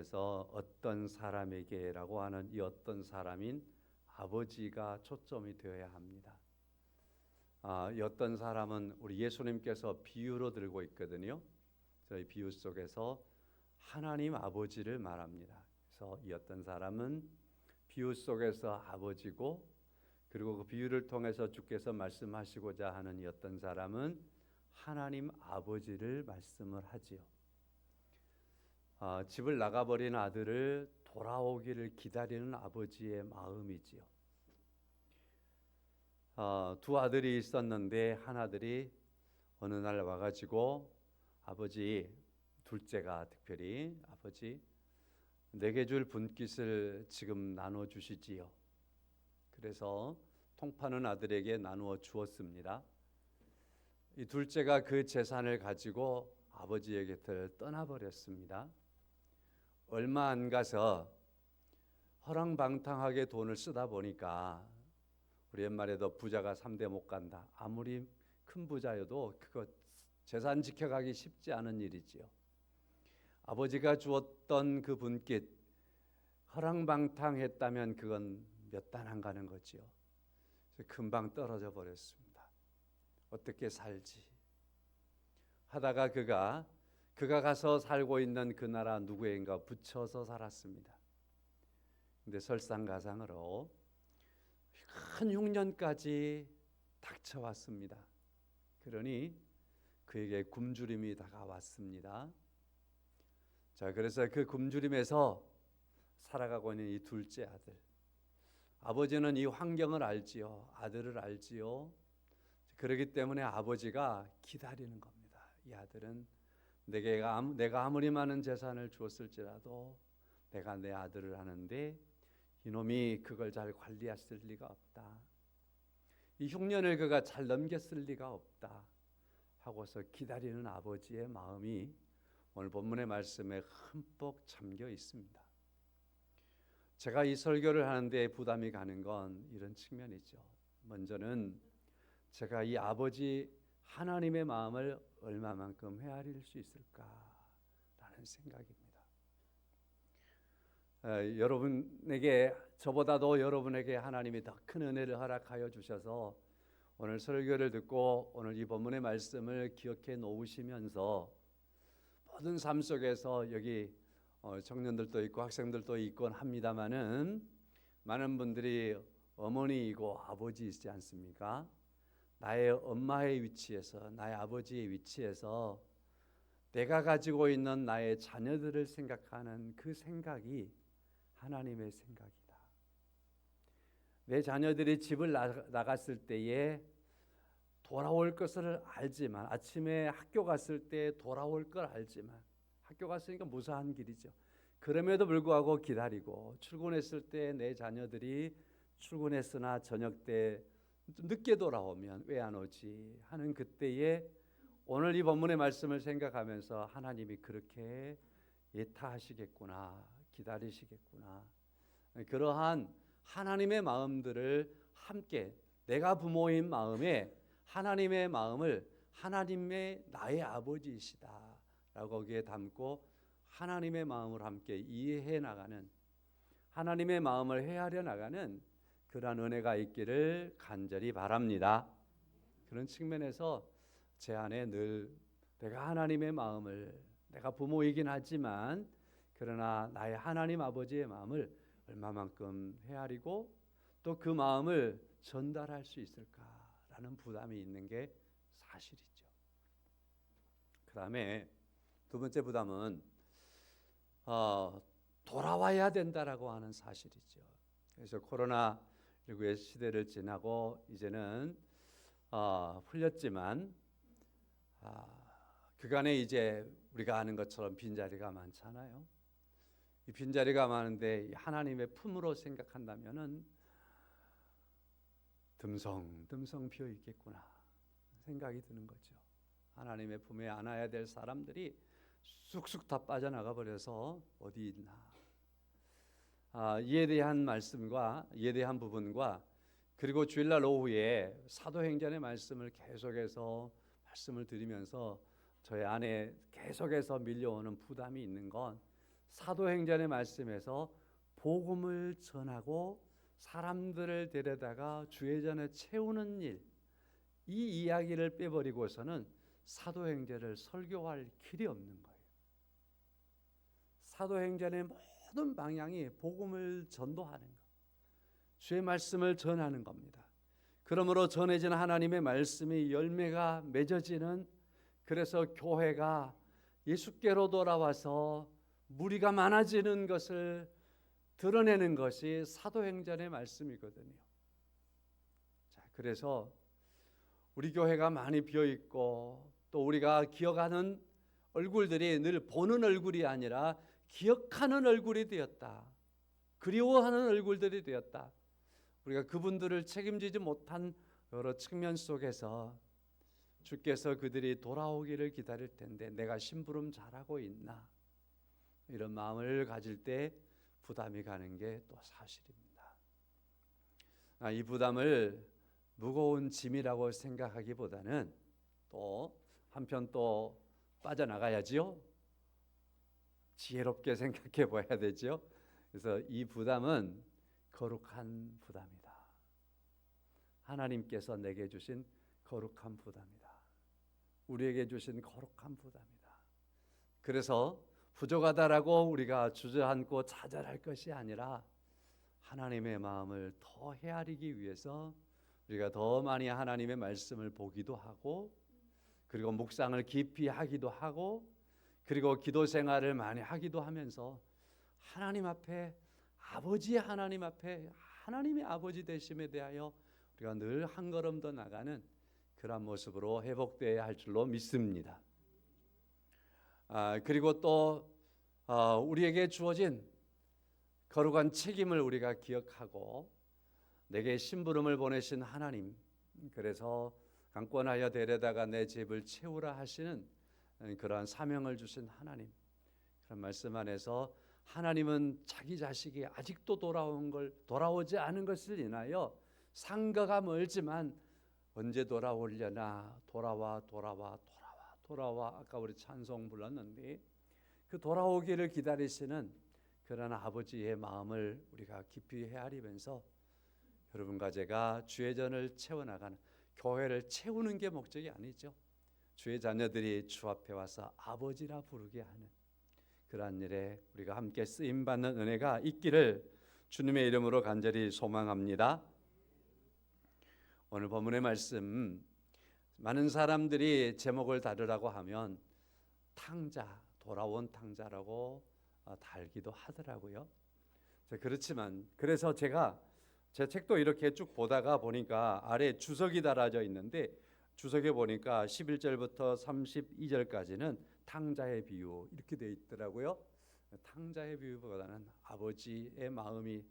말씀에서 어떤 사람에게라고 하는 이 어떤 사람인 아버지가 초점이 되어야 합니다. 이 어떤 사람은 우리 예수님께서 비유로 들고 있거든요. 저희 비유 속에서 하나님 아버지를 말합니다. 그래서 이 어떤 사람은 비유 속에서 아버지고, 그리고 그 비유를 통해서 주께서 말씀하시고자 하는 이 어떤 사람은 하나님 아버지를 말씀을 하지요. 집을 나가버린 아들을 돌아오기를 기다리는 아버지의 마음이지요. 두 아들이 있었는데 한 아들이 어느 날 와가지고 아버지, 둘째가 특별히 아버지 내게 줄 분깃을 지금 나눠주시지요. 그래서 통파는 아들에게 나누어 주었습니다. 이 둘째가 그 재산을 가지고 아버지의 곁을 떠나버렸습니다. 얼마 안 가서 허랑방탕하게 돈을 쓰다 보니까, 우리 옛말에도 부자가 3대 못 간다. 아무리 큰 부자여도 그거 재산 지켜가기 쉽지 않은 일이지요. 아버지가 주었던 그 분깃 허랑방탕했다면 그건 몇 단 안 가는 거지요. 금방 떨어져 버렸습니다. 어떻게 살지 하다가 그가 가서 살고 있는 그 나라 누구인가 붙여서 살았습니다. 근데 설상가상으로 큰 흉년까지 닥쳐왔습니다. 그러니 그에게 굶주림이 다가왔습니다. 자, 그래서 그 굶주림에서 살아가고 있는 이 둘째 아들, 아버지는 이 환경을 알지요. 아들을 알지요. 그렇기 때문에 아버지가 기다리는 겁니다. 이 아들은 내가 아무리 많은 재산을 주었을지라도 내가 내 아들을 하는데 이놈이 그걸 잘 관리했을 리가 없다. 이 흉년을 그가 잘 넘겼을 리가 없다 하고서 기다리는 아버지의 마음이 오늘 본문의 말씀에 흠뻑 잠겨 있습니다. 제가 이 설교를 하는데 부담이 가는 건 이런 측면이죠. 먼저는 제가 이 아버지 하나님의 마음을 얼마만큼 헤아릴 수 있을까라는 생각입니다. 여러분에게, 저보다도 여러분에게 하나님이 더 큰 은혜를 허락하여 주셔서 오늘 설교를 듣고 오늘 이 본문의 말씀을 기억해 놓으시면서 모든 삶 속에서 여기 청년들도 있고 학생들도 있곤 합니다마는 많은 분들이 어머니이고 아버지이지 않습니까? 나의 엄마의 위치에서, 나의 아버지의 위치에서 내가 가지고 있는 나의 자녀들을 생각하는 그 생각이 하나님의 생각이다. 내 자녀들이 집을 나갔을 때에 돌아올 것을 알지만, 아침에 학교 갔을 때 돌아올 걸 알지만, 학교 갔으니까 무사한 길이죠. 그럼에도 불구하고 기다리고, 출근했을 때 내 자녀들이 출근했으나 저녁 때 늦게 돌아오면 왜 안 오지 하는 그때에 오늘 이 본문의 말씀을 생각하면서 하나님이 그렇게 예타하시겠구나, 기다리시겠구나, 그러한 하나님의 마음들을 함께, 내가 부모인 마음에 하나님의 마음을, 하나님의 나의 아버지이시다 라고 거기에 담고 하나님의 마음을 함께 이해해 나가는, 하나님의 마음을 헤아려 나가는 그러한 은혜가 있기를 간절히 바랍니다. 그런 측면에서 제 안에 늘 내가 하나님의 마음을, 내가 부모이긴 하지만 그러나 나의 하나님 아버지의 마음을 얼마만큼 헤아리고 또 그 마음을 전달할 수 있을까라는 부담이 있는 게 사실이죠. 그 다음에 두 번째 부담은 돌아와야 된다라고 하는 사실이죠. 그래서 코로나19의 시대를 지나고 이제는 풀렸지만 그간에 이제 우리가 아는 것처럼 빈자리가 많잖아요. 이 빈자리가 많은데 하나님의 품으로 생각한다면은 듬성듬성 비어 있겠구나 생각이 드는 거죠. 하나님의 품에 안아야 될 사람들이 쑥쑥 다 빠져나가 버려서 어디 있나. 이에 대한 말씀과 이에 대한 부분과 그리고 주일날 오후에 사도행전의 말씀을 계속해서 말씀을 드리면서 저의 안에 계속해서 밀려오는 부담이 있는 건 사도행전의 말씀에서 복음을 전하고 사람들을 데려다가 주의전에 채우는 일, 이 이야기를 빼버리고서는 사도행전을 설교할 길이 없는 거예요. 사도행전의 모든 방향이 복음을 전도하는 것, 주의 말씀을 전하는 겁니다. 그러므로 전해진 하나님의 말씀이 열매가 맺어지는, 그래서 교회가 예수께로 돌아와서 무리가 많아지는 것을 드러내는 것이 사도행전의 말씀이거든요. 자, 그래서 우리 교회가 많이 비어 있고 또 우리가 기억하는 얼굴들이 늘 보는 얼굴이 아니라 기억하는 얼굴이 되었다. 그리워하는 얼굴들이 되었다. 우리가 그분들을 책임지지 못한 여러 측면 속에서 주께서 그들이 돌아오기를 기다릴 텐데 내가 심부름 잘하고 있나, 이런 마음을 가질 때 부담이 가는 게 또 사실입니다. 이 부담을 무거운 짐이라고 생각하기보다는 또 한편 또 빠져나가야지요. 지혜롭게 생각해 봐야 되죠. 그래서 이 부담은 거룩한 부담이다. 하나님께서 내게 주신 거룩한 부담이다. 우리에게 주신 거룩한 부담이다. 그래서 부족하다라고 우리가 주저앉고 좌절할 것이 아니라 하나님의 마음을 더 헤아리기 위해서 우리가 더 많이 하나님의 말씀을 보기도 하고, 그리고 묵상을 깊이 하기도 하고, 그리고 기도 생활을 많이 하기도 하면서 하나님 앞에, 아버지 하나님 앞에 하나님의 아버지 되심에 대하여 우리가 늘 한 걸음 더 나가는 그런 모습으로 회복되어야 할 줄로 믿습니다. 그리고 또 우리에게 주어진 거룩한 책임을 우리가 기억하고 내게 심부름을 보내신 하나님, 그래서 강권하여 데려다가 내 집을 채우라 하시는 그러한 사명을 주신 하나님, 그런 말씀 안에서 하나님은 자기 자식이 아직도 돌아오지 않은 것을 인하여 상가가 멀지만 언제 돌아오려나, 돌아와 아까 우리 찬송 불렀는데 그 돌아오기를 기다리시는 그런 아버지의 마음을 우리가 깊이 헤아리면서 여러분과 제가 주의 전을 채워나가는, 교회를 채우는 게 목적이 아니죠. 주의 자녀들이 주 앞에 와서 아버지라 부르게 하는 그러한 일에 우리가 함께 쓰임받는 은혜가 있기를 주님의 이름으로 간절히 소망합니다. 오늘 본문의 말씀, 많은 사람들이 제목을 다르라고 하면 탕자, 돌아온 탕자라고 달기도 하더라고요. 그렇지만 그래서 제가 제 책도 이렇게 쭉 보다가 보니까 아래 주석이 달아져 있는데, 주석에 보니까 11절부터 32절까지는 탕자의 비유 이렇게 되어 있더라고요. 탕자의 비유보다는 아버지의 마음이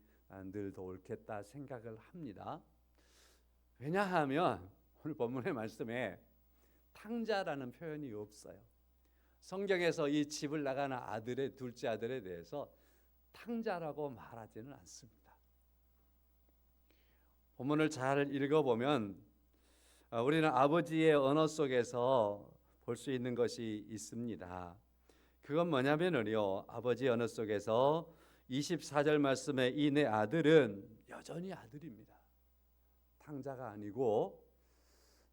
늘 더 옳겠다 생각을 합니다. 왜냐하면 오늘 본문의 말씀에 탕자라는 표현이 없어요. 성경에서 이 집을 나가는 아들의 둘째 아들에 대해서 탕자라고 말하지는 않습니다. 본문을 잘 읽어보면 우리는 아버지의 언어 속에서 볼 수 있는 것이 있습니다. 그건 뭐냐면요, 아버지 언어 속에서 24절 말씀에 이 내 아들은 여전히 아들입니다. 탕자가 아니고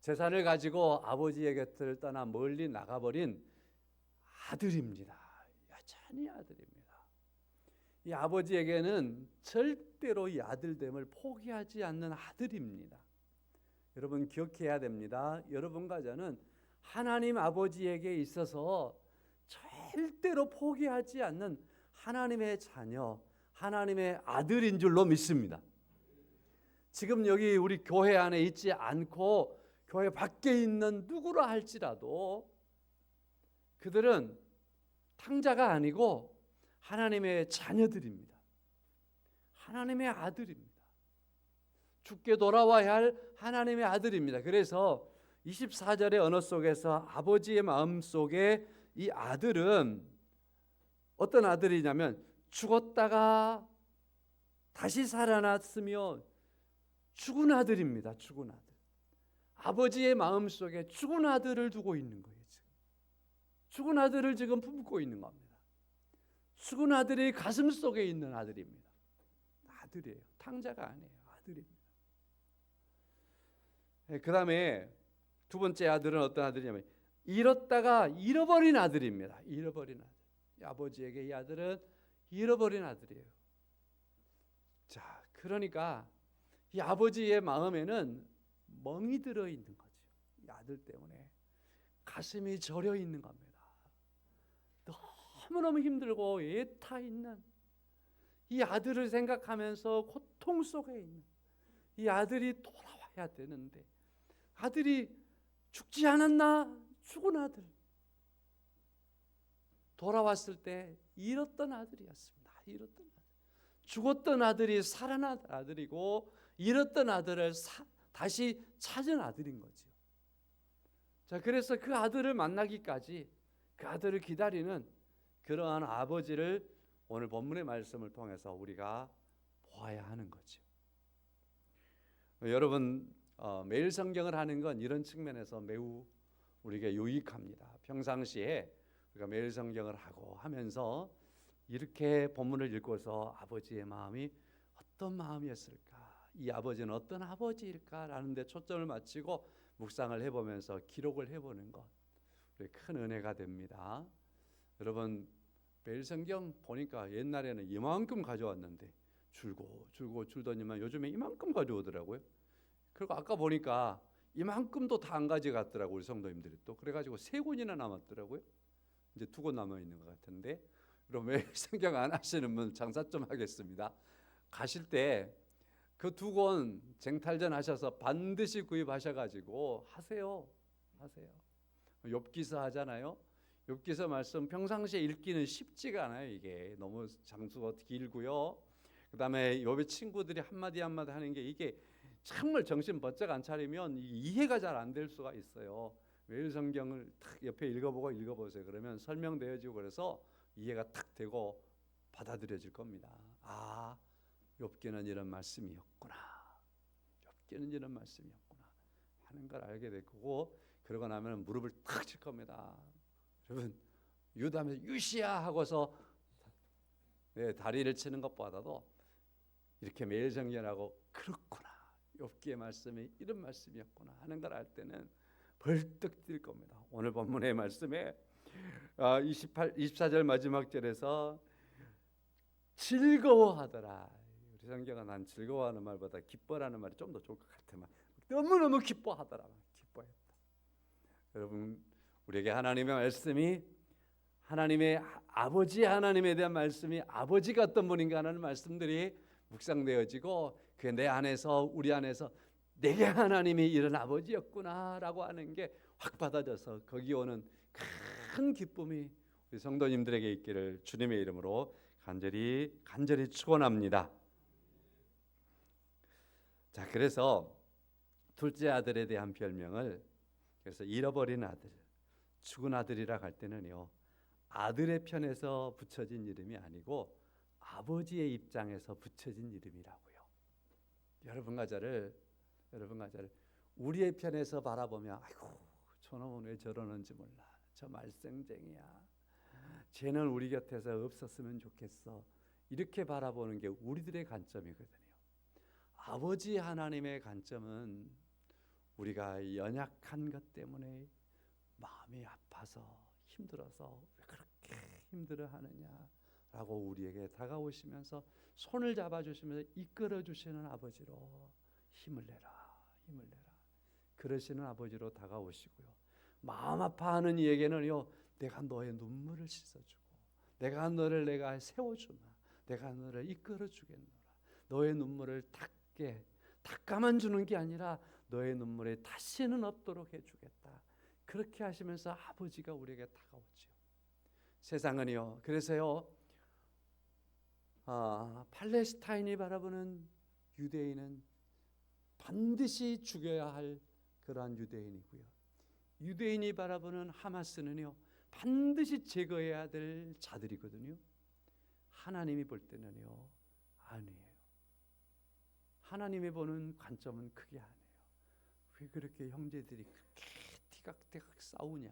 재산을 가지고 아버지의 곁을 떠나 멀리 나가버린 아들입니다. 여전히 아들입니다. 이 아버지에게는 절대로 이 아들됨을 포기하지 않는 아들입니다. 여러분 기억해야 됩니다. 여러분과 저는 하나님 아버지에게 있어서 절대로 포기하지 않는 하나님의 자녀, 하나님의 아들인 줄로 믿습니다. 지금 여기 우리 교회 안에 있지 않고 교회 밖에 있는 누구라 할지라도 그들은 탕자가 아니고 하나님의 자녀들입니다. 하나님의 아들입니다. 죽게 돌아와야 할 하나님의 아들입니다. 그래서 24절의 언어 속에서 아버지의 마음 속에 이 아들은 어떤 아들이냐면 죽었다가 다시 살아났으며 죽은 아들입니다. 죽은 아들. 아버지의 마음 속에 죽은 아들을 두고 있는 거예요. 지금. 죽은 아들을 지금 품고 있는 겁니다. 죽은 아들이 가슴 속에 있는 아들입니다. 아들이에요. 탕자가 아니에요. 아들입니다. 그 다음에 두 번째 아들은 어떤 아들이냐면 잃었다가 잃어버린 아들입니다. 잃어버린 아들. 이 아버지에게 이 아들은 잃어버린 아들이에요. 자, 그러니까 이 아버지의 마음에는 멍이 들어 있는 거죠. 이 아들 때문에 가슴이 저려 있는 겁니다. 너무너무 힘들고 애타 있는 이 아들을 생각하면서 고통 속에 있는 이 아들이 돌아와야 되는데 아들이 죽지 않았나? 죽은 아들. 돌아왔을 때 잃었던 아들이었습니다. 잃었던 아들. 죽었던 아들이 살아난 아들이고 잃었던 아들을 다시 찾은 아들인 거죠. 자, 그래서 그 아들을 만나기까지 그 아들을 기다리는 그러한 아버지를 오늘 본문의 말씀을 통해서 우리가 보아야 하는 거죠. 여러분, 매일 성경을 하는 건 이런 측면에서 매우 우리에게 유익합니다. 평상시에 우리가 매일 성경을 하고 하면서 이렇게 본문을 읽고서 아버지의 마음이 어떤 마음이었을까? 이 아버지는 어떤 아버지일까라는 데 초점을 맞추고 묵상을 해보면서 기록을 해보는 것 우리 큰 은혜가 됩니다. 여러분, 매일 성경 보니까 옛날에는 이만큼 가져왔는데 줄더니만 요즘에 이만큼 가져오더라고요. 그리고 아까 보니까 이만큼도 다 안 가져갔더라고요. 우리 성도님들이 또 그래가지고 3권이나 남았더라고요. 이제 2권 남아 있는 것 같은데, 그럼 매일 성경 안 하시는 분 장사 좀 하겠습니다. 가실 때 그 2권 쟁탈전 하셔서 반드시 구입하셔가지고 하세요. 욥기서 하잖아요. 욥기서 말씀 평상시에 읽기는 쉽지가 않아요. 이게 너무 장수가 길고요. 그 다음에 욥의 친구들이 한마디 한마디 하는 게 이게 정말 정신 번쩍 안 차리면 이해가 잘 안 될 수가 있어요. 매일 성경을 탁 옆에 읽어보세요. 그러면 설명되어지고 그래서 이해가 탁 되고 받아들여질 겁니다. 아, 욥기는 이런 말씀이었구나. 욥기는 이런 말씀이었구나 하는 걸 알게 될 거고, 그러고 나면 무릎을 탁 칠 겁니다. 여러분, 유다면서 유시야 하고서 다리를 치는 것보다도 이렇게 매일 정리하고 그렇구나, 욥기의 말씀이 이런 말씀이었구나 하는 걸 알 때는 벌떡 뛸 겁니다. 오늘 본문의 말씀에 24절 마지막 절에서 즐거워하더라. 우리 성경은 난 즐거워하는 말보다 기뻐라는 말이 좀 더 좋을 것 같아요. 너무너무 기뻐하더라. 기뻐했다. 여러분, 우리에게 하나님의 말씀이 하나님의 아버지 하나님에 대한 말씀이 아버지가 어떤 분인가 하는 말씀들이 묵상되어지고 그게 내 안에서 우리 안에서 내게 하나님이 이런 아버지였구나라고 하는 게 확 받아져서 거기 오는 큰 기쁨이 우리 성도님들에게 있기를 주님의 이름으로 간절히 축원합니다. 자, 그래서 둘째 아들에 대한 별명을 그래서 잃어버린 아들, 죽은 아들이라 할 때는요, 아들의 편에서 붙여진 이름이 아니고 아버지의 입장에서 붙여진 이름이라고요. 여러분과 저를 우리의 편에서 바라보면 아이고, 저놈은 왜 저러는지 몰라. 저 말썽쟁이야. 쟤는 우리 곁에서 없었으면 좋겠어. 이렇게 바라보는 게 우리들의 관점이거든요. 아버지 하나님의 관점은 우리가 연약한 것 때문에 마음이 아파서 힘들어서 왜 그렇게 힘들어하느냐라고 우리에게 다가오시면서 손을 잡아주시면서 이끌어주시는 아버지로 힘을 내라 그러시는 아버지로 다가오시고요. 마음 아파하는 이에게는요, 내가 너의 눈물을 씻어주고 내가 세워주마, 내가 너를 이끌어주겠노라. 너의 눈물을 닦아만 주는 게 아니라 너의 눈물에 다시는 없도록 해주겠다. 그렇게 하시면서 아버지가 우리에게 다가오죠. 세상은요, 그래서요, 팔레스타인이 바라보는 유대인은 반드시 죽여야 할 그러한 유대인이고요, 유대인이 바라보는 하마스는요, 반드시 제거해야 될 자들이거든요. 하나님이 볼 때는요, 아니에요. 하나님이 보는 관점은 그게 아니에요. 왜 그렇게 형제들이 그렇게 티각티각 싸우냐?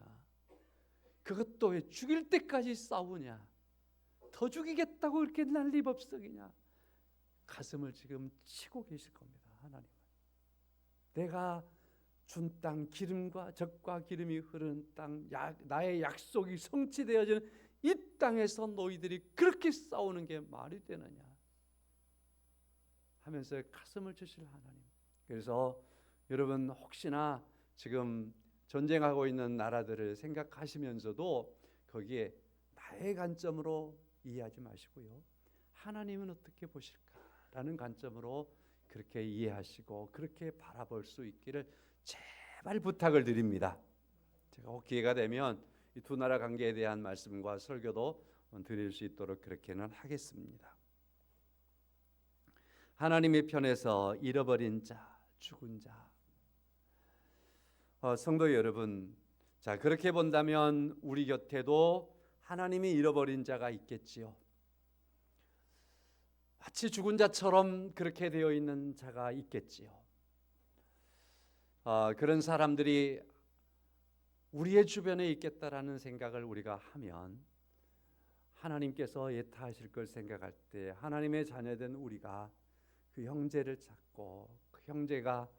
그것도 왜 죽일 때까지 싸우냐? 더 죽이겠다고 이렇게 난리법석이냐? 가슴을 지금 치고 계실 겁니다. 하나님은 내가 준 땅, 기름과 젖과 기름이 흐르는 땅, 나의 약속이 성취되어지는 이 땅에서 너희들이 그렇게 싸우는 게 말이 되느냐 하면서 가슴을 치실 하나님. 그래서 여러분 혹시나 지금 전쟁하고 있는 나라들을 생각하시면서도 거기에 나의 관점으로 이해하지 마시고요, 하나님은 어떻게 보실까라는 관점으로 그렇게 이해하시고 그렇게 바라볼 수 있기를 제발 부탁을 드립니다. 제가 혹 기회가 되면 이 두 나라 관계에 대한 말씀과 설교도 드릴 수 있도록 그렇게는 하겠습니다. 하나님의 편에서 잃어버린 자, 죽은 자, 성도 여러분, 자 그렇게 본다면 우리 곁에도 하나님이 잃어버린 자가 있겠지요. 마치 죽은 자처럼 그렇게 되어 있는 자가 있겠지요. 그런 사람들이 우리의 주변에 있겠다라는 생각을 우리가 하면 하나님께서 예타하실 걸 생각할 때 하나님의 자녀된 우리가 그 형제를 찾고 그 형제가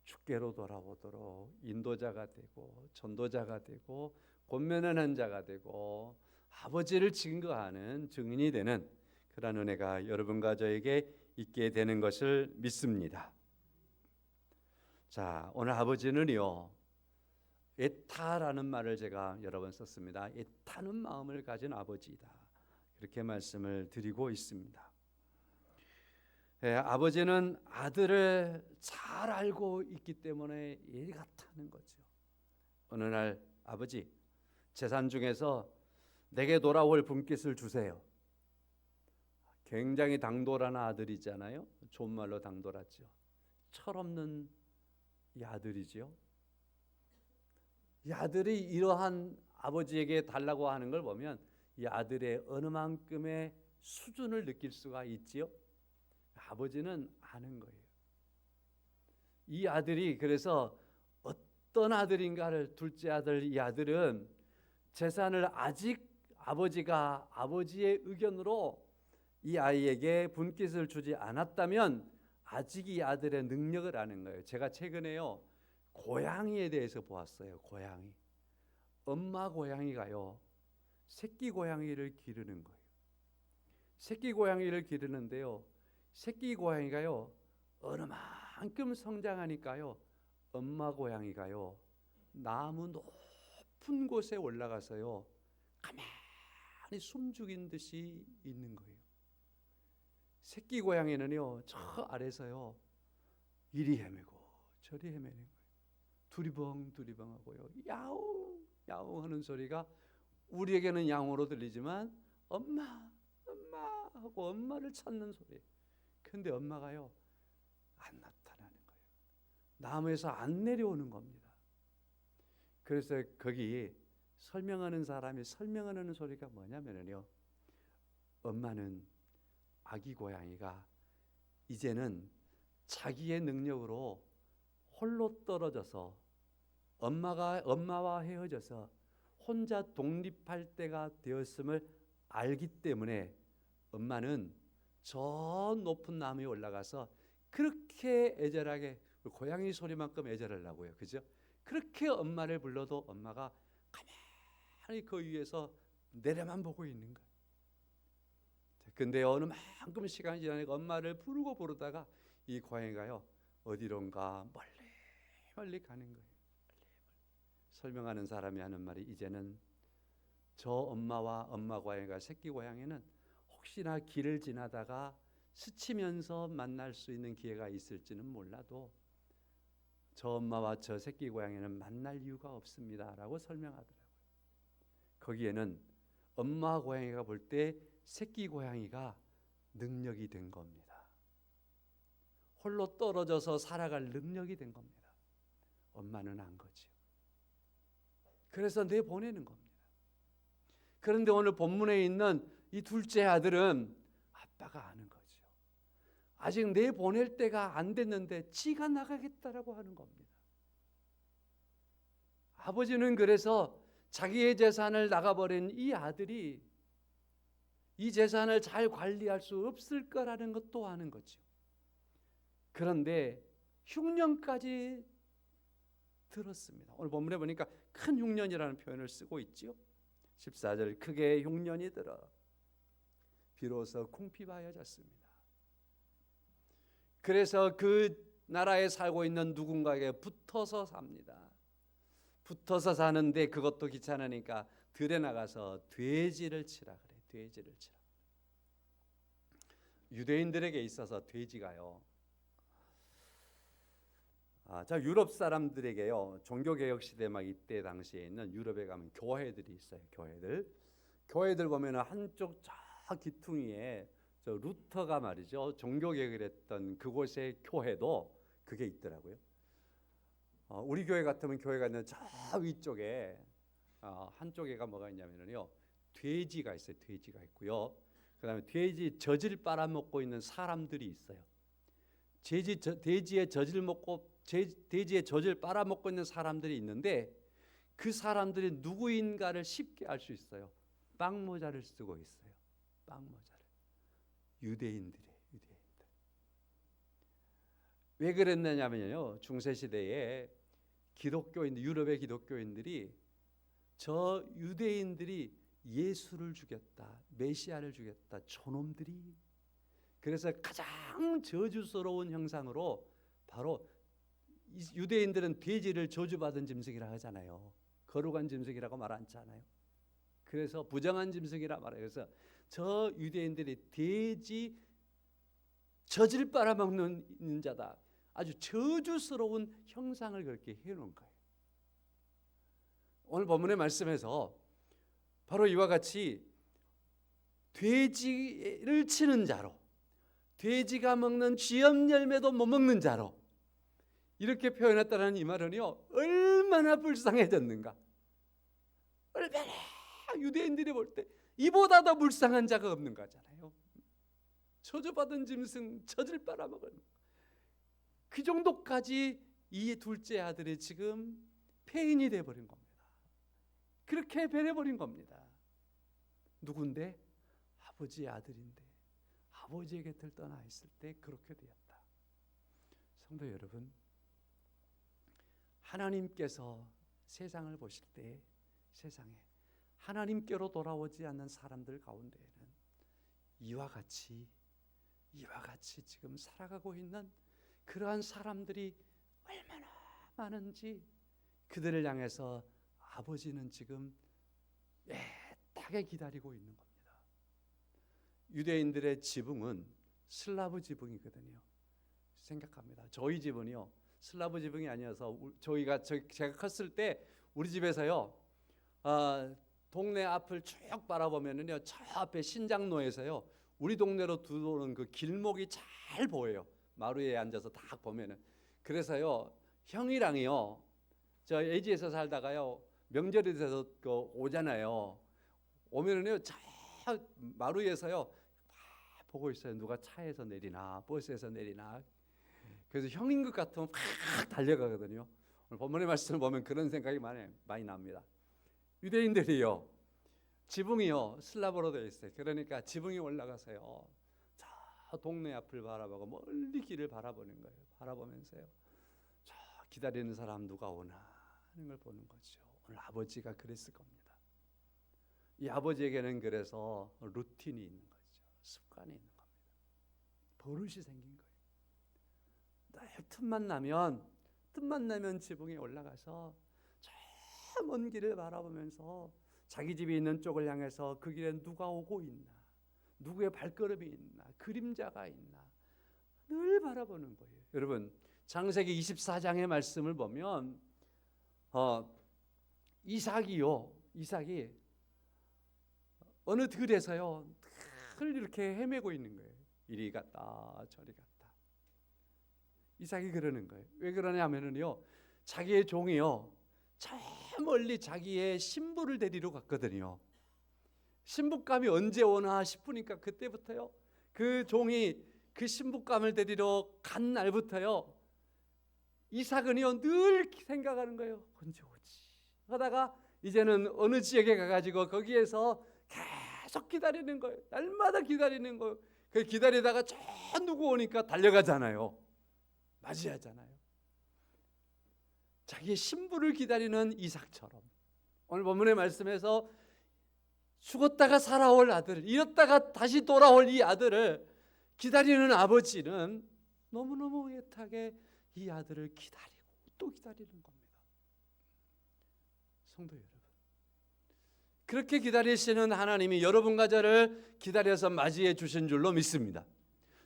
주께로 돌아오도록 인도자가 되고 전도자가 되고 권면하는 자가 되고 아버지를 증거하는 증인이 되는 그런 은혜가 여러분과 저에게 있게 되는 것을 믿습니다. 자, 오늘 아버지는요, 애타라는 말을 제가 여러 번 썼습니다. 애타는 마음을 가진 아버지이다, 이렇게 말씀을 드리고 있습니다. 아버지는 아들을 잘 알고 있기 때문에 애가 타는 거죠. 어느 날 아버지, 재산 중에서 내게 돌아올 분깃을 주세요. 굉장히 당돌한 아들이잖아요. 좋은 말로 당돌하죠. 철없는 이 아들이죠. 이 아들이 이러한 아버지에게 달라고 하는 걸 보면 이 아들의 어느 만큼의 수준을 느낄 수가 있지요. 아버지는 아는 거예요. 이 아들이 그래서 어떤 아들인가를, 둘째 아들 이 아들은 재산을 아직 아버지가 아버지의 의견으로 이 아이에게 분깃을 주지 않았다면 아직 이 아들의 능력을 아는 거예요. 제가 최근에요, 고양이에 대해서 보았어요. 고양이, 엄마 고양이가요 새끼 고양이를 기르는 거예요. 새끼 고양이를 기르는데요, 새끼 고양이가요 어느 만큼 성장하니까요 엄마 고양이가요 나무 높은 곳에 올라가서요 가만히 숨죽인 듯이 있는 거예요. 새끼 고양이는요 저 아래서요 이리 헤매고 저리 헤매는 거예요. 두리벙두리벙하고요 야옹 야옹 하는 소리가 우리에게는 양으로 들리지만 엄마 엄마 하고 엄마를 찾는 소리. 근데 엄마가요 안 나타나는 거예요. 나무에서 안 내려오는 겁니다. 그래서 거기 설명하는 사람이 설명하는 소리가 뭐냐면요, 엄마는 아기 고양이가 이제는 자기의 능력으로 홀로 떨어져서 엄마와 헤어져서 혼자 독립할 때가 되었음을 알기 때문에 엄마는 저 높은 나무에 올라가서 그렇게 애절하게, 고양이 소리만큼 애절하려고요, 그죠? 그렇게 엄마를 불러도 엄마가 가만히 그 위에서 내려만 보고 있는 거예요. 근데 어느 만큼 시간이 지나니까 엄마를 부르다가 이 고양이가요 어디론가 멀리 가는 거예요. 설명하는 사람이 하는 말이, 이제는 저 엄마와 엄마 고양이가, 새끼 고양이는 혹시나 길을 지나다가 스치면서 만날 수 있는 기회가 있을지는 몰라도 저 엄마와 저 새끼 고양이는 만날 이유가 없습니다 라고 설명하더라고요. 거기에는 엄마 고양이가 볼 때 새끼 고양이가 능력이 된 겁니다. 홀로 떨어져서 살아갈 능력이 된 겁니다. 엄마는 안 거지요. 그래서 내보내는 겁니다. 그런데 오늘 본문에 있는 이 둘째 아들은 아빠가 아는 거죠. 아직 내보낼 때가 안 됐는데 지가 나가겠다라고 하는 겁니다. 아버지는 그래서 자기의 재산을 나가버린 이 아들이 이 재산을 잘 관리할 수 없을 거라는 것도 아는 거죠. 그런데 흉년까지 들었습니다. 오늘 본문에 보니까 큰 흉년이라는 표현을 쓰고 있지요. 14절 크게 흉년이 들어 비로소 궁핍하여졌습니다. 그래서 그 나라에 살고 있는 누군가에게 붙어서 삽니다. 붙어서 사는데 그것도 귀찮으니까 들에 나가서 돼지를 치라 그래. 돼지를 치라. 유대인들에게 있어서 돼지가요. 자, 유럽 사람들에게요. 종교개혁 시대 막 이때 당시에 있는 유럽에 가면 교회들이 있어요. 교회들 보면은 한쪽 저 기퉁이에 저 루터가 말이죠. 종교개혁을 했던 그곳의 교회도 그게 있더라고요. 우리 교회 같으면 교회가 있는 저 위쪽에 한쪽에가 뭐가 있냐면요. 돼지가 있어요. 돼지가 있고요. 그다음에 돼지 젖을 빨아먹고 있는 사람들이 있어요. 돼지의 젖을 먹고 돼지의 젖을 빨아먹고 있는 사람들이 있는데 그 사람들이 누구인가를 쉽게 알 수 있어요. 빵모자를 쓰고 있어요. 빵모자를. 유대인들이에요. 유대인들. 왜 그랬느냐면요. 중세 시대에 기독교인 유럽의 기독교인들이 저 유대인들이 예수를 죽였다, 메시아를 죽였다, 저놈들이. 그래서 가장 저주스러운 형상으로 바로 유대인들은 돼지를 저주받은 짐승이라 하잖아요. 거룩한 짐승이라고 말 않지 않아요. 그래서 부정한 짐승이라 말해요. 그래서 저 유대인들이 돼지 젖을 빨아먹는 자다. 아주 저주스러운 형상을 그렇게 해놓은 거예요. 오늘 본문의 말씀에서 바로 이와 같이 돼지를 치는 자로, 돼지가 먹는 쥐염 열매도 못 먹는 자로 이렇게 표현했다는 이 말은요, 얼마나 불쌍해졌는가. 얼마나 유대인들이 볼 때 이보다 더 불쌍한 자가 없는 거잖아요. 저주받은 짐승 젖을 빨아먹은 그 정도까지 이 둘째 아들이 지금 폐인이 돼버린 겁니다. 그렇게 변해버린 겁니다. 누군데? 아버지의 아들인데 아버지의 곁을 떠나 있을 때 그렇게 되었다. 성도 여러분, 하나님께서 세상을 보실 때 세상에 하나님께로 돌아오지 않는 사람들 가운데에는 이와 같이 지금 살아가고 있는 그러한 사람들이 얼마나 많은지 그들을 향해서 아버지는 지금 애타게 기다리고 있는 겁니다. 유대인들의 지붕은 슬라브 지붕이거든요. 생각합니다. 저희 집은요 슬라브 지붕이 아니어서 제가 컸을 때 우리 집에서요 동네 앞을 쭉 바라보면은요 저 앞에 신장로에서요 우리 동네로 들어오는 그 길목이 잘 보여요. 마루에 앉아서 딱 보면은. 그래서요 형이랑요 저 예지에서 살다가요 명절이 돼서 오잖아요. 오면은요 저 마루에서요 보고 있어요. 누가 차에서 내리나 버스에서 내리나. 그래서 형인 것 같으면 팍 달려가거든요. 오늘 본문의 말씀을 보면 그런 생각이 많이 납니다. 유대인들이요 지붕이요 슬라브로 되어 있어요. 그러니까 지붕이 올라가서요 저 동네 앞을 바라보고 멀리 길을 바라보는 거예요. 바라보면서요 저 기다리는 사람 누가 오나 하는 걸 보는 거죠. 오늘 아버지가 그랬을 겁니다. 이 아버지에게는 그래서 루틴이 있는 거죠. 습관이 있는 겁니다. 버릇이 생긴 거예요. 늘 틈만 나면 지붕에 올라가서 저 먼 길을 바라보면서 자기 집이 있는 쪽을 향해서 그 길에 누가 오고 있나, 누구의 발걸음이 있나, 그림자가 있나 늘 바라보는 거예요. 여러분 창세기 24장의 말씀을 보면 이삭이 어느 들에서요 늘 이렇게 헤매고 있는 거예요. 이리 갔다 저리 갔다. 이삭이 그러는 거예요. 왜 그러냐면요 자기의 종이요 저 멀리 자기의 신부를 데리러 갔거든요. 신부감이 언제 오나 싶으니까 그때부터요 그 종이 그 신부감을 데리러 간 날부터요 이삭은요 늘 생각하는 거예요. 언제 오지 하다가 이제는 어느 지역에 가가지고 거기에서 계속 기다리는 거예요. 날마다 기다리는 거예요. 그 기다리다가 저 누구 오니까 달려가잖아요. 맞이하잖아요. 자기의 신부를 기다리는 이삭처럼 오늘 본문의 말씀에서 죽었다가 살아올 아들, 잃었다가 다시 돌아올 이 아들을 기다리는 아버지는 너무너무 애타게 이 아들을 기다리고 또 기다리는 겁니다. 성도 여러분, 그렇게 기다리시는 하나님이 여러분과 저를 기다려서 맞이해 주신 줄로 믿습니다.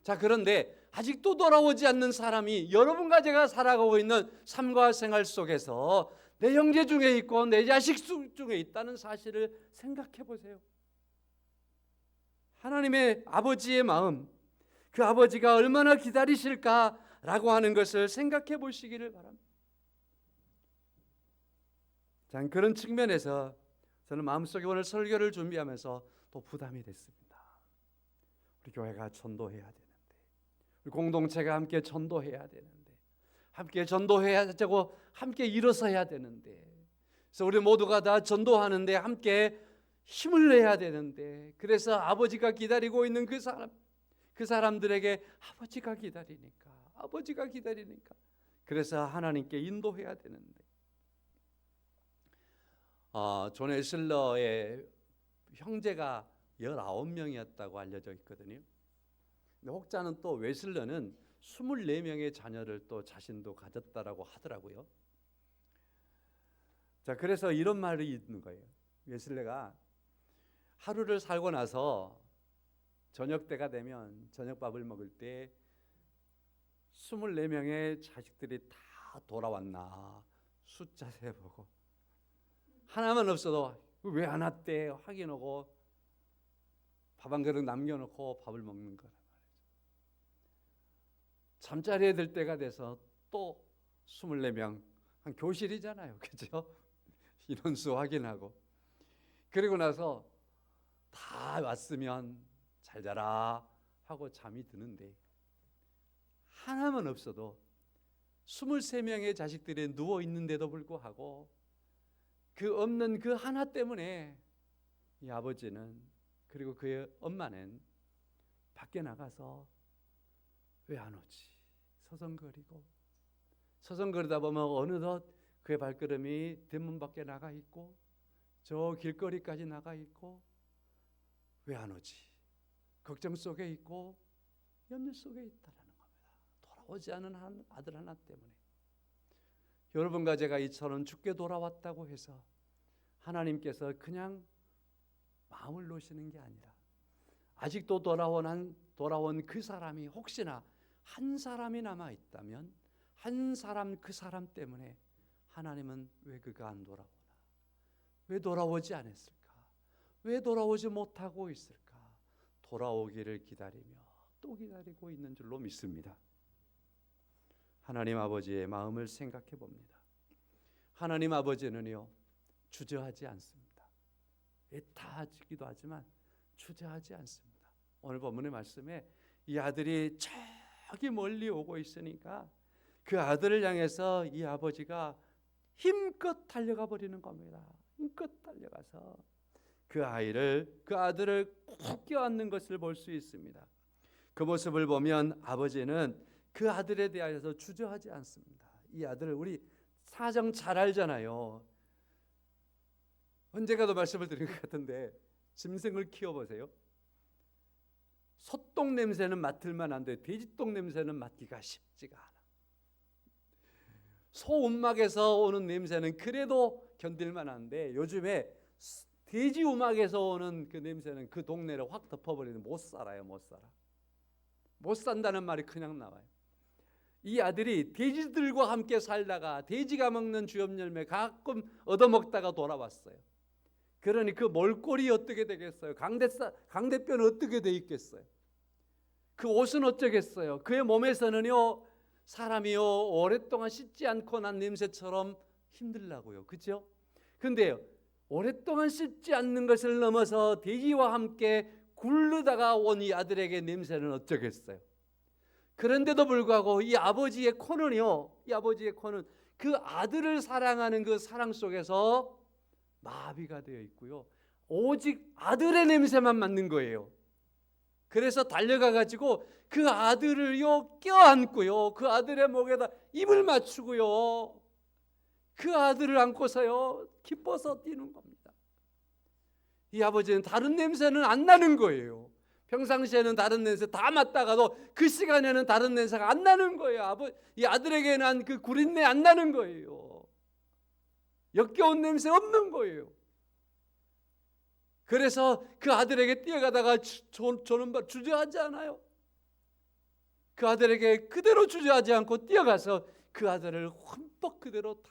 자, 그런데 아직도 돌아오지 않는 사람이 여러분과 제가 살아가고 있는 삶과 생활 속에서 내 형제 중에 있고 내 자식 중에 있다는 사실을 생각해 보세요. 하나님의 아버지의 마음, 그 아버지가 얼마나 기다리실까라고 하는 것을 생각해 보시기를 바랍니다. 자, 그런 측면에서 저는 마음속에 오늘 설교를 준비하면서 또 부담이 됐습니다. 우리 교회가 전도해야 되는데, 우리 공동체가 함께 전도해야 되는데, 함께 전도해야 되고 함께 일어서야 되는데, 그래서 우리 모두가 다 전도하는데 함께 힘을 내야 되는데, 그래서 아버지가 기다리고 있는 그 사람들에게 아버지가 기다리니까 그래서 하나님께 인도해야 되는데, 존 웨슬러의 형제가 19명이었다고 알려져 있거든요. 근데 혹자는 또 웨슬러는 24명의 자녀를 또 자신도 가졌다라고 하더라고요. 자, 그래서 이런 말이 있는 거예요. 웨슬러가 하루를 살고 나서 저녁 때가 되면 저녁밥을 먹을 때 24명의 자식들이 다 돌아왔나 숫자 세보고 하나만 없어도 왜 안 왔대 확인하고 밥 한 그릇 남겨놓고 밥을 먹는 거란 말이죠. 잠자리에 들 때가 돼서 또 24명, 한 교실이잖아요, 그죠? 인원수 확인하고 그리고 나서 다 왔으면 잘 자라 하고 잠이 드는데 하나만 없어도 23명의 자식들이 누워 있는데도 불구하고 그 없는 그 하나 때문에 이 아버지는 그리고 그의 엄마는 밖에 나가서 왜 안 오지? 서성거리다 보면 어느덧 그의 발걸음이 대문 밖에 나가 있고 저 길거리까지 나가 있고 왜 안 오지? 걱정 속에 있고 염려 속에 있다라는 겁니다. 돌아오지 않은 아들 하나 때문에. 여러분과 제가 이처럼 죽게 돌아왔다고 해서 하나님께서 그냥 마음을 놓으시는 게 아니라 아직도 돌아온 그 사람이 혹시나 한 사람이 남아 있다면 한 사람 그 사람 때문에 하나님은 왜 그가 안 돌아오나? 왜 돌아오지 않았을까? 왜 돌아오지 못하고 있을까? 돌아오기를 기다리며 또 기다리고 있는 줄로 믿습니다. 하나님 아버지의 마음을 생각해 봅니다. 하나님 아버지는요 주저하지 않습니다. 애타하기도 하지만 주저하지 않습니다. 오늘 본문의 말씀에 이 아들이 저기 멀리 오고 있으니까 그 아들을 향해서 이 아버지가 힘껏 달려가 버리는 겁니다. 힘껏 달려가서 그 아들을 꼭 껴안는 것을 볼 수 있습니다. 그 모습을 보면 아버지는 그 아들에 대하여서 주저하지 않습니다. 이 아들을 우리 사정 잘 알잖아요. 언제가도 말씀을 드린 것 같은데 짐승을 키워보세요. 소똥 냄새는 맡을만 한데 돼지똥 냄새는 맡기가 쉽지가 않아. 소 움막에서 오는 냄새는 그래도 견딜만 한데 요즘에 돼지 움막에서 오는 그 냄새는 그 동네를 확 덮어버리는 못 살아요. 못 산다는 말이 그냥 나와요. 이 아들이 돼지들과 함께 살다가 돼지가 먹는 주엽 열매 가끔 얻어먹다가 돌아왔어요. 그러니 그 몰골이 어떻게 되겠어요? 강대뼈는 어떻게 돼 있겠어요? 그 옷은 어쩌겠어요? 그의 몸에서는요 사람이요 오랫동안 씻지 않고 난 냄새처럼 힘들라고요. 그렇죠? 근데 오랫동안 씻지 않는 것을 넘어서 돼지와 함께 굴르다가 온 이 아들에게 냄새는 어쩌겠어요? 그런데도 불구하고 이 아버지의 코는 그 아들을 사랑하는 그 사랑 속에서 마비가 되어 있고요. 오직 아들의 냄새만 맡는 거예요. 그래서 달려가 가지고 그 아들을요 껴안고요, 그 아들의 목에다 입을 맞추고요, 그 아들을 안고서요 기뻐서 뛰는 겁니다. 이 아버지는 다른 냄새는 안 나는 거예요. 평상시에는 다른 냄새 다 맡다가도 그 시간에는 다른 냄새가 안 나는 거예요. 이 아들에게 난 그 구린내 안 나는 거예요. 역겨운 냄새 없는 거예요. 그래서 그 아들에게 뛰어가다가 저는 주저하지 않아요. 그 아들에게 그대로 주저하지 않고 뛰어가서 그 아들을 흠뻑 그대로 다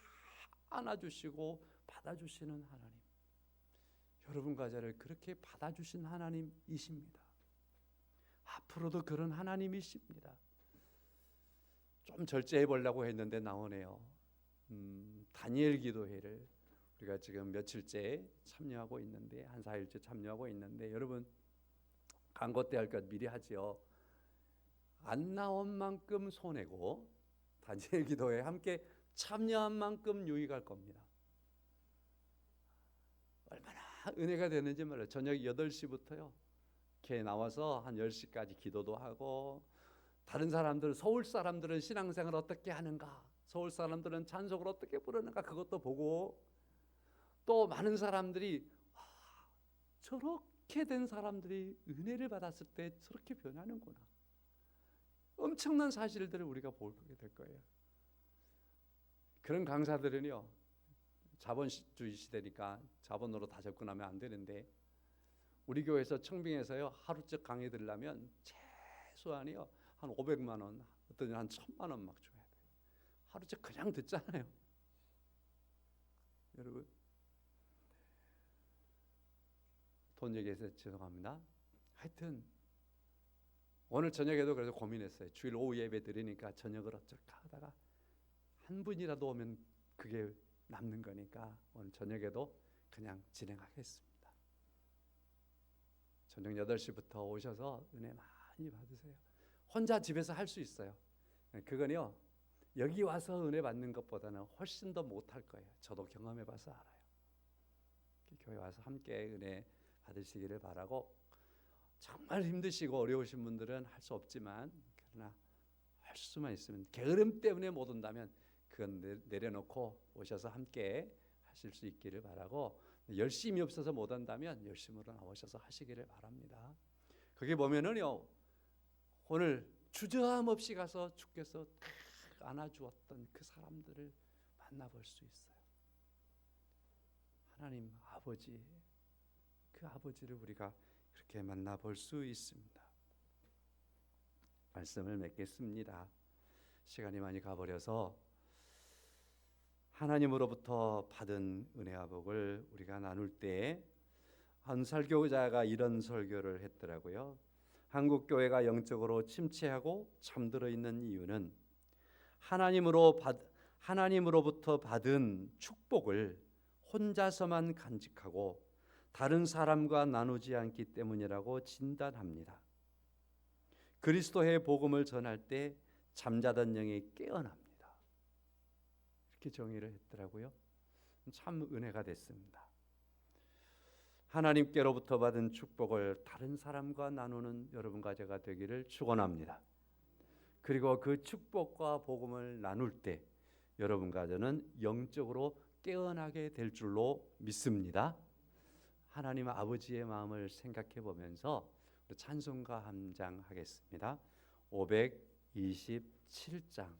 안아주시고 받아주시는 하나님. 여러분과 저를 그렇게 받아주신 하나님이십니다. 앞으로도 그런 하나님이십니다. 좀 절제해 보려고 했는데 나오네요. 다니엘 기도회를 우리가 지금 며칠째 참여하고 있는데, 한 4일째 참여하고 있는데, 여러분 광고 때 할 것 미리 하지요. 안 나온 만큼 손해고 다니엘 기도회에 함께 참여한 만큼 유익할 겁니다. 얼마나 은혜가 되는지 몰라요. 저녁 8시부터요 이렇게 나와서 한 10시까지 기도도 하고, 다른 사람들, 서울 사람들은 신앙생활 어떻게 하는가, 서울 사람들은 찬송을 어떻게 부르는가 그것도 보고, 또 많은 사람들이 저렇게 된 사람들이 은혜를 받았을 때 저렇게 변하는구나, 엄청난 사실들을 우리가 보게 될 거예요. 그런 강사들은요, 자본주의 시대니까 자본으로 다 접근하면 안 되는데, 우리 교회에서 청빙에서요 하루째 강의 들으려면 최소한이요 한 500만 원, 어떤 한 1000만 원 막 줘야 돼요. 하루째 그냥 듣잖아요. 여러분 돈 얘기해서 죄송합니다. 하여튼 오늘 저녁에도 그래서 고민했어요. 주일 오후 예배 드리니까 저녁을 어쩔까 하다가 한 분이라도 오면 그게 남는 거니까 오늘 저녁에도 그냥 진행하겠습니다. 저녁 8시부터 오셔서 은혜 많이 받으세요. 혼자 집에서 할 수 있어요. 그건요 여기 와서 은혜 받는 것보다는 훨씬 더 못할 거예요. 저도 경험해 봐서 알아요. 교회 와서 함께 은혜 받으시기를 바라고, 정말 힘드시고 어려우신 분들은 할 수 없지만, 그러나 할 수만 있으면, 게으름 때문에 못 온다면 그건 내려놓고 오셔서 함께 하실 수 있기를 바라고, 열심히 없어서 못 온다면 열심으로 나오셔서 하시기를 바랍니다. 거기 보면은요 오늘 주저함 없이 가서 주께서 안아주었던 그 사람들을 만나볼 수 있어요. 하나님 아버지, 그 아버지를 우리가 그렇게 만나볼 수 있습니다. 말씀을 맺겠습니다. 시간이 많이 가버려서 하나님으로부터 받은 은혜와 복을 우리가 나눌 때, 한 설교자가 이런 설교를 했더라고요. 한국 교회가 영적으로 침체하고 잠들어 있는 이유는 하나님으로부터 받은 축복을 혼자서만 간직하고 다른 사람과 나누지 않기 때문이라고 진단합니다. 그리스도의 복음을 전할 때 잠자던 영이 깨어납니다. 이렇게 정의를 했더라고요. 참 은혜가 됐습니다. 하나님께로부터 받은 축복을 다른 사람과 나누는 여러분과 제가 되기를 축원합니다. 그리고 그 축복과 복음을 나눌 때 여러분과 저는 영적으로 깨어나게 될 줄로 믿습니다. 하나님 아버지의 마음을 생각해 보면서 찬송가 한 장 하겠습니다. 527장